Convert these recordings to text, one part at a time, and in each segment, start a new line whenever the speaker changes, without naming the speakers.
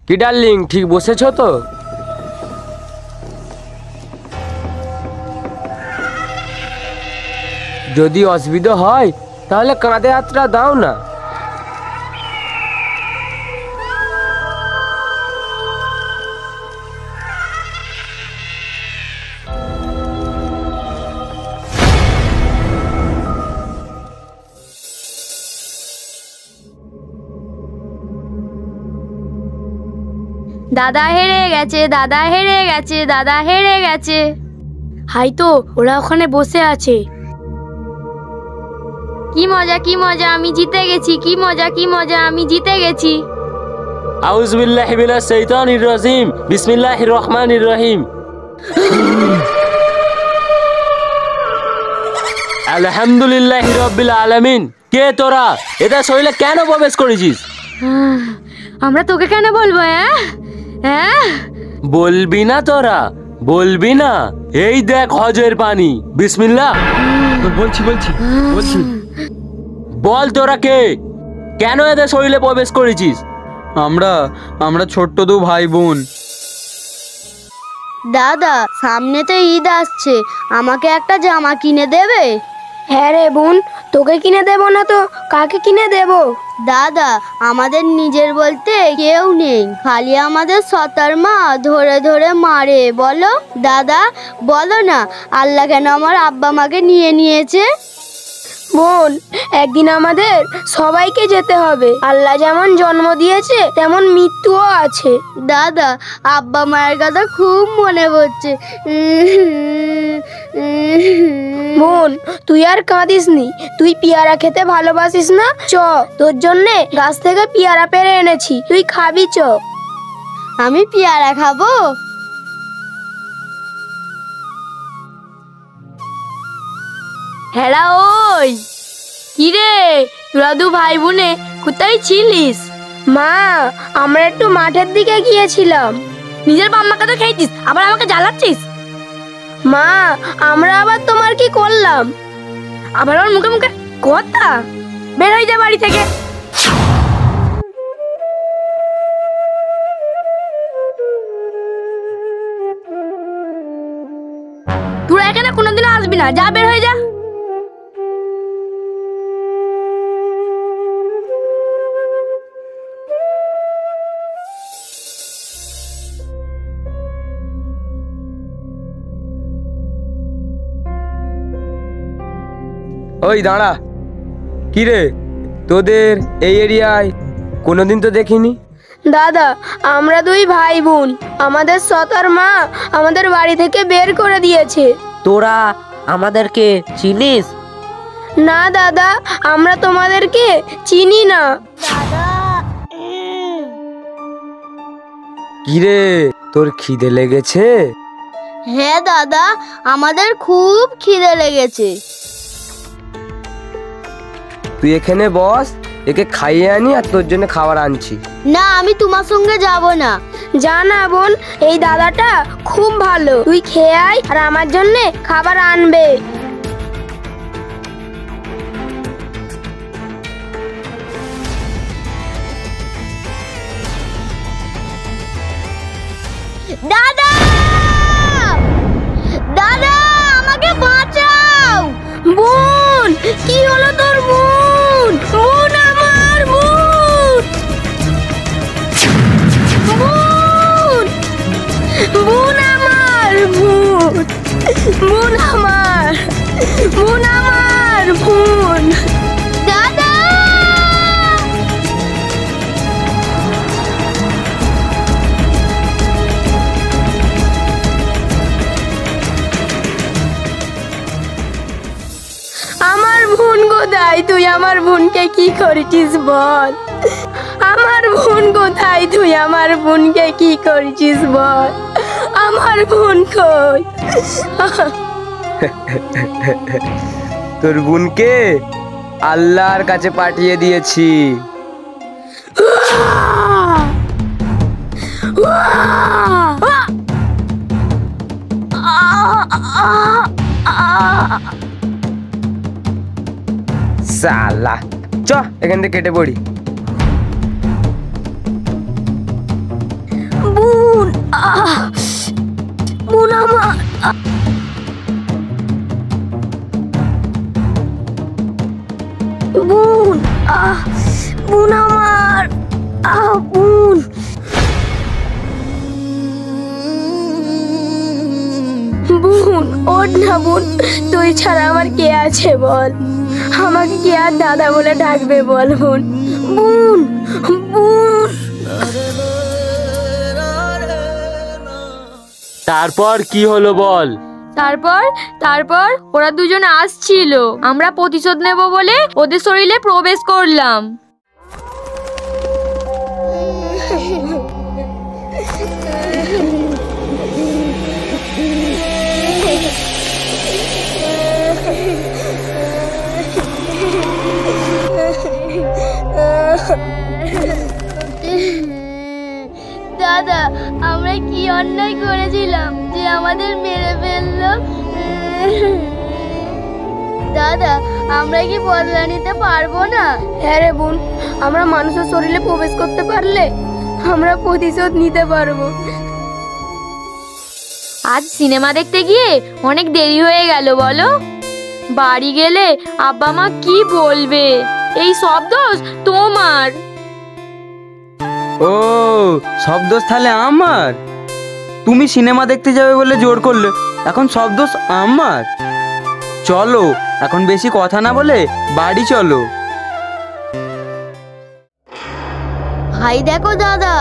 কি ডার্লিং, ঠিক বসেছো তো? যদি অসুবিধা হয় তাহলে কাঁধে হাতটা দাও না।
দাদা হেরে গেছে, দাদা হেরে গেছে, দাদা হেরে গেছে। হাই তো, ওরা ওখানে বসে আছে। কি মজা, কি মজা, আমি জিতে গেছি। কি মজা, কি মজা, আমি জিতে গেছি।
আউযু বিল্লাহি মিনাশ শাইতানির রাজিম, বিসমিল্লাহির রহমানির রহিম। আলহামদুলিল্লাহি রাব্বিল আলামিন। কে তোরা? এটা শরীরে কেন প্রবেশ করেছিস?
আমরা তোকে কেন বলবো? হ্যাঁ
বলবি না তোরা? বলবি না? এই দেখ হজের পানি। বিসমিল্লাহ। বলছি বলছি বলছি। বল তোরা কে? কেন এদের শরীরে প্রবেশ করেছিস?
আমরা ছোট্ট দু ভাই বোন।
দাদা, সামনে তো ঈদ আসছে, আমাকে একটা জামা কিনে দেবে?
হ্যাঁ রে বোন, তোকে কিনে দেবো না তো কাকে কিনে দেবো?
দাদা, আমাদের নিজের বলতে কেউ নেই, খালি আমাদের সতার মা ধরে ধরে মারে। বলো দাদা, বলো না, আল্লাহ কেন আমার আব্বা মাকে নিয়ে নিয়েছে?
বোন, একদিন আমাদের সবাইকে যেতে হবে। আল্লাহ যেমন জন্ম দিয়েছে তেমন মৃত্যুও আছে।
দাদা, আব্বা মায়ের কথা খুব মনে পড়ছে।
বোন, তুই আর কাঁদিস নি। তুই পেয়ারা খেতে ভালোবাসিস না? চ, তোর জন্যে গাছ থেকে পেয়ারা পেড়ে এনেছি, তুই খাবি। চ।
আমি পেয়ারা খাবো?
হ্যাঁ ওই কি রে, তোরা দু ভাই বোনে কোথায় ছিলিস? মা, আমরা একটু মাঠের দিকে গিয়েছিলাম। নিজের বাম্মাকে তো খেয়েছিস, আবার আমাকে জ্বালাচ্ছিস? মা, আমরা আবার তোমার কি করলাম? আবার আমার মুখে মুখে কথা? বের হয়ে যা বাড়ি থেকে। তোরা এখানে কোনোদিনও আসবি না, যা বের হয়ে যা।
ওই দাঁড়া। কি রে, তোদের এই এরিয়ায় কোনোদিন তো দেখিনি।
দাদা, আমরা দুই ভাই বোন, আমাদের সতার মা আমাদের বাড়ি থেকে বের করে দিয়েছে।
তোরা আমাদেরকে চিনিস?
না দাদা, আমরা তোমাদেরকে চিনি না।
কি রে, তোর খিদে লেগেছে?
হ্যাঁ দাদা, আমাদের খুব খিদে লেগেছে।
তুই এখানে বস, একে খাইয়ে আনি আর তোর জন্য খাবার আনছি।
না, আমি তোমার সঙ্গে যাব না।
জানা বোন, এই দাদাটা খুব ভালো, তুই খেয়ে আয় আর আমার জন্য খাবার আনবে।
দাদা, দাদা, আমাকে বাঁচাও।
বোন, কি হলো তোর? বোন, বোন আমার, বোন, বোন, বোন আমার, বোন, বোন আমার, বোন আমার, বোন।
দাদা,
আমার বোন কোথায়? তুই আমার বোনকে কি করেছিস বল? আমার বোন কোথায়? তুই আমার বোনকে কি করেছিস বল? আমার বোন কই?
তোর বোনকে আল্লাহর কাছে পাঠিয়ে দিয়েছি। সালা, চ এখান থেকে কেটে পড়ি।
বোন আমার, বোন, বোন আমার, বোন। বোন ওঠ না বোন, তুই ছাড়া আমার কে আছে বল, আমাকে কে আর দাদা বলে ডাকবে বল বোন। বোন, বোন।
তারপর কি হলো বল?
তারপর ওরা দুজন আসছিল, আমরা প্রতিশোধ নেব বলে ওদের শরীরে প্রবেশ করলাম।
দাদা, আমরা কি অন্যায় করেছিলাম যে আমাদের মেরে ফেললো? দাদা, আমরা কি বদলা নিতে পারবো না?
হ্যাঁ রে বোন, আমরা মানুষের শরীরে প্রবেশ করতে পারলে আমরা প্রতিশোধ নিতে পারবো। আজ সিনেমা দেখতে গিয়ে অনেক দেরি হয়ে গেল বলো, বাড়ি গেলে আব্বা মা কি বলবে? এই সব দোষ তোমার।
ও, সব দোষ তাহলে আমার? তুমি সিনেমা দেখতে যাবে বলে জোর করলে, এখন সব দোষ আমার? চলো, এখন বেশি কথা না বলে বাড়ি চলো।
ভাই দেখো দাদা,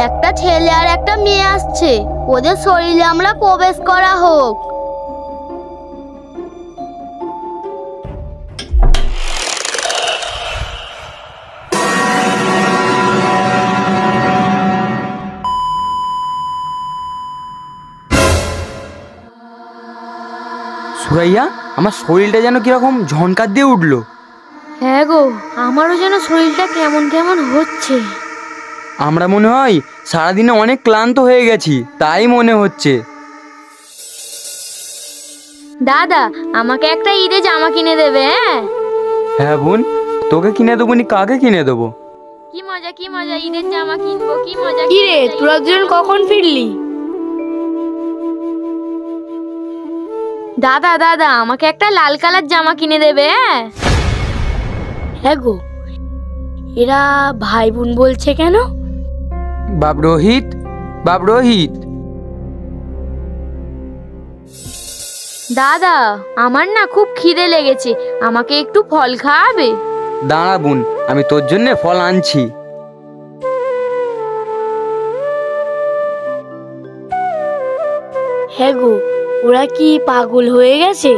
একটা ছেলে আর একটা মেয়ে আসছে, ওদের শরীরে আমরা প্রবেশ করা হোক।
সুরাইয়া, আমার শরীরটা যেন কিরকম ঝনকার দিয়ে উঠলো।
হ্যাঁ গো, আমারও যেন শরীরটা কেমন কেমন হচ্ছে।
আমরা মনে হয় সারাদিনে অনেক ক্লান্ত হয়ে গেছি, তাই মনে হচ্ছে।
দাদা, আমাকে একটা ঈদে জামা কিনে দেবে?
হ্যাঁ বোন, তোকে কিনে দেবো নি, কাকে কিনে দেবো?
কি মজা কি মজা, ঈদের জামা কিনবো, কি মজা। কি রে, তোরা দুজন কখন ফিরলি? দাদা দাদা, আমাকে একটা লাল কালার জামা কিনে দেবে? হ্যাঁ গো, এরা ভাই বোন বলছে কেন?
বাপ রোহিত, বাপ রোহিত।
দাদা, আমার না খুব খিদে লেগেছে, আমাকে একটু ফল খাওয়াবে?
দাঁড়া বোন, আমি তোর জন্য ফল আনছি।
হ্যাঁ গো, ওরা কি পাগল হয়ে গেছে?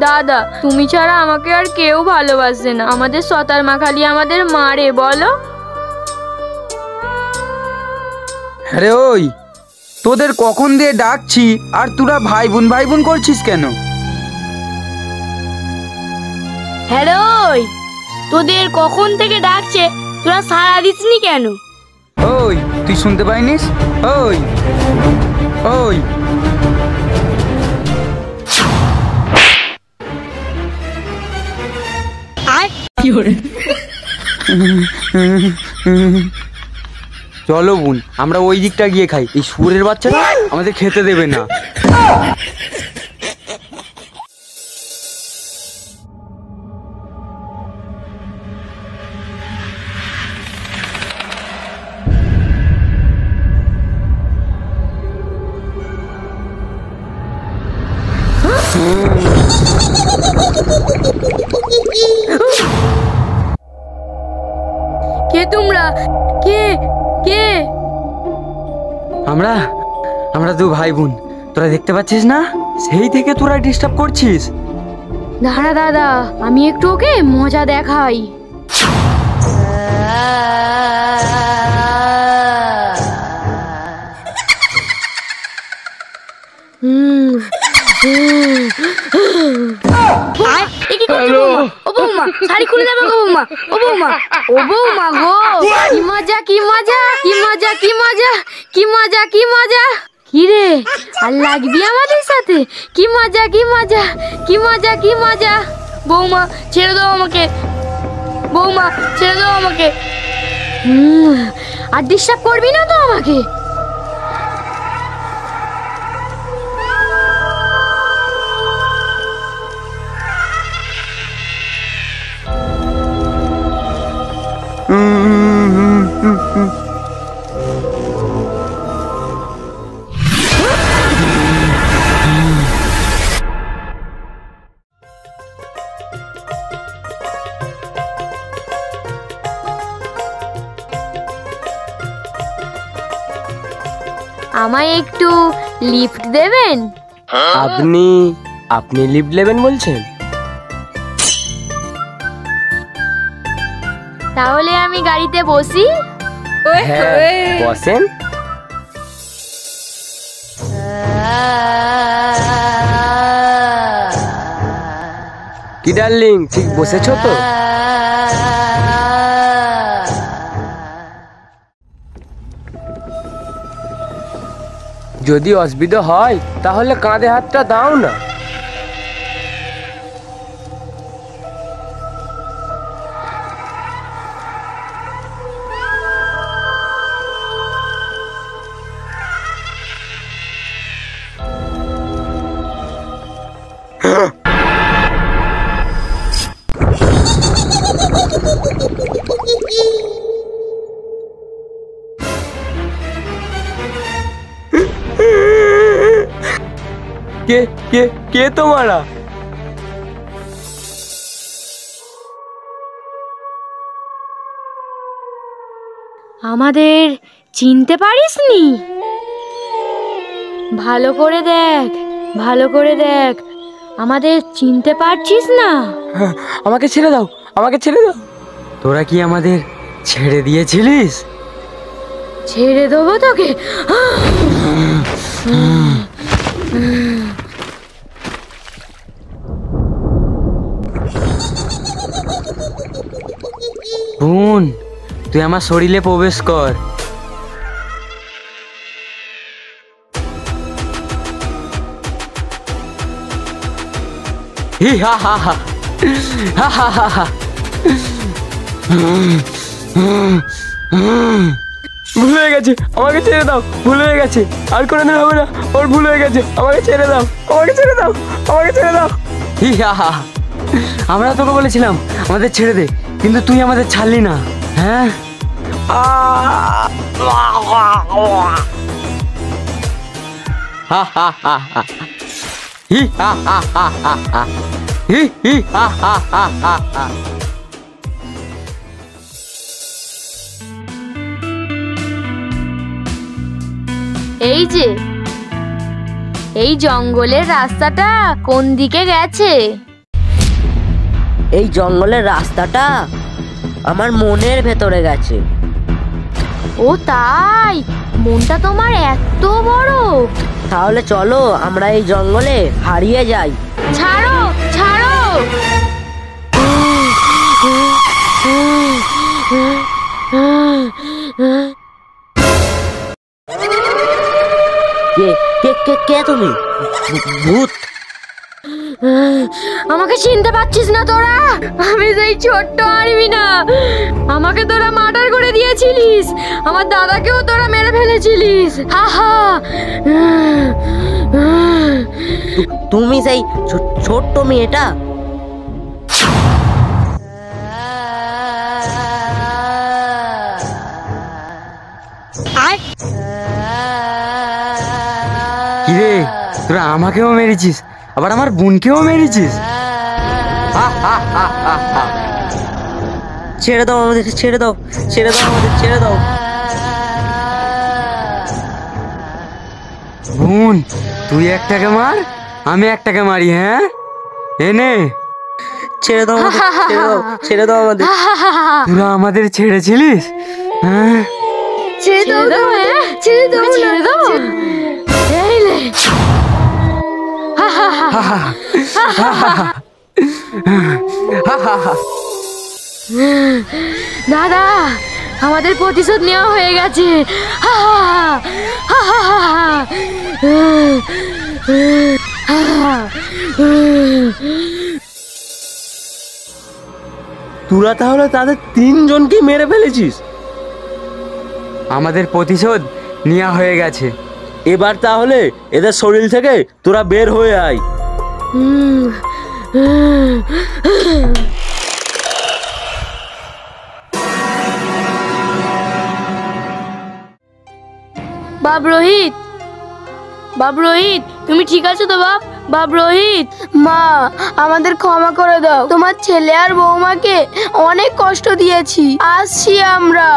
দাদা, তুমি ছাড়া আমাকে আর কেউ ভালোবাসে না, আমাদের সতার মা খালি আমাদের মারে বলো।
আরে ওই, তোদের কখন দিয়ে ডাকছি আর তোরা ভাই বোন করছিস কেন?
হ্যালো, তোদের কখন থেকে ডাকছে, তোরা সাড়া দিসনি কেন?
ওই, তুই শুনতে পাইনিস? ওই ওই, চলো বোন, আমরা ওই দিকটা গিয়ে খাই, এই শুয়োরের বাচ্চাটা আমাদের খেতে দেবে না।
কে তোমরা? কে কে?
আমরা আমরা দু ভাই বোন, তোরা দেখতে পাচ্ছিস না? সেই থেকে তোরা ডিস্টার্ব করছিস।
দাঁড়া দাদা, আমি একটু ওকে মজা দেখাই। ও বৌমা, শাড়ি খুলে যাবে গো বৌমা। ও বৌমা, ও বৌমা গো, কি মজা কি মজা, কি মজা কি মজা, কি মজা কি মজা। কি রে, আর লাগবি আমাদের সাথে। কি মজা, কি মজা, কি মজা, কি মজা। বৌমা ছেড়ে দাও আমাকে, বৌমা ছেড়ে দাও আমাকে। আর ডিস্টার্ব করবি না তো আমাকে? আমায় একটু লিফট দেবেন?
আপনি আপনি লিফট নেবেন বলছেন?
তাহলে আমি গাড়িতে বসি।
হ্যাঁ বসেন। কি ডার্লিং, ঠিক বসেছো তো? যদি অসুবিধা হয় তাহলে কাঁধে হাতটা দাও না। কে কে কে তোমারা?
আমাদের চিনতে পারিসনি? ভালো করে দেখ, ভালো করে দেখ, আমাদের চিনতে পারছিস না?
আমাকে ছেড়ে দাও, আমাকে ছেড়ে দাও।
তোরা কি আমাদের ছেড়ে দিয়েছিলিস?
ছেড়ে দেবো তোকে।
বোন, তুই আমার শরীরে প্রবেশ কর। হি হা হা হা হা হা হা হা।
ভুল হয়ে গেছে, আমাকে ছেড়ে দাও। ভুল হয়ে গেছে, আর কোনোদিন হবে না। ওর ভুল হয়ে গেছে, আমাকে ছেড়ে দাও, আমাকে ছেড়ে দাও, আমাকে ছেড়ে দাও।
হি হা হা। আমরা তোকে বলেছিলাম আমাদের ছেড়ে দে, কিন্তু তুই আমাদের ছাড়লি না। হ্যাঁ, হা হা হা হা। হি হা হা হা হা হা। হি হি হা হা হা হা হা।
এই যে এই জঙ্গলের রাস্তাটা কোন দিকে গেছে?
এই জঙ্গলের রাস্তাটা আমার মনের ভেতরে গেছে।
ও তাই? মনটা তোমার এত বড়?
তাহলে চলো আমরা এই জঙ্গলে হারিয়ে যাই।
ছাড়ো, ছাড়ো।
কে কে কে কে তুমি? ভূত?
আমাকে চিনতে পারছিস না তোরা? আমি সেই ছোট্ট আরবি না। আমাকে তোরা মার্ডার করে দিয়েছিলিস, আমার দাদাকেও তোরা মেরে ফেলেছিলিস। হা হা।
তুমি সেই ছোট্ট মেয়েটা?
কিরে, তোরা আমাকেও মেরেছিস, আবার আমার বোনকেও মেরেছিস।
ছেড়ে দাও আমাদের, ছেড়ে দাও, ছেড়ে দাও আমাদের, ছেড়ে দাও।
বোন, তুই একটাকে মার, আমি একটাকে মারি। হ্যাঁ, এনে
ছেড়ে দাও আমাদের, ছেড়ে দাও, ছেড়ে দাও আমাদের।
তোরা আমাদের ছেড়েছিলিস? হ্যাঁ,
ছেড়ে দাও, ছেড়ে দাও, ছেড়ে দাও। এই লে। দাদা, আমাদের প্রতিশোধ নেওয়া হয়ে গেছে। হা হা হা হা হা।
তোরা তাহলে তাদের 3 জনকে মেরে ফেলেছিস।
আমাদের প্রতিশোধ নেওয়া হয়ে গেছে।
এবার তাহলে এদের শরীর থেকে তোরা বের হয়ে আয়।
বাপ রোহিত, বাপ রোহিত, তুমি ঠিক আছো তো বাপ? বাপ রোহিত, মা আমাদের ক্ষমা করে দাও, তোমার ছেলে আর বৌমাকে অনেক কষ্ট দিয়েছি, আসছি আমরা।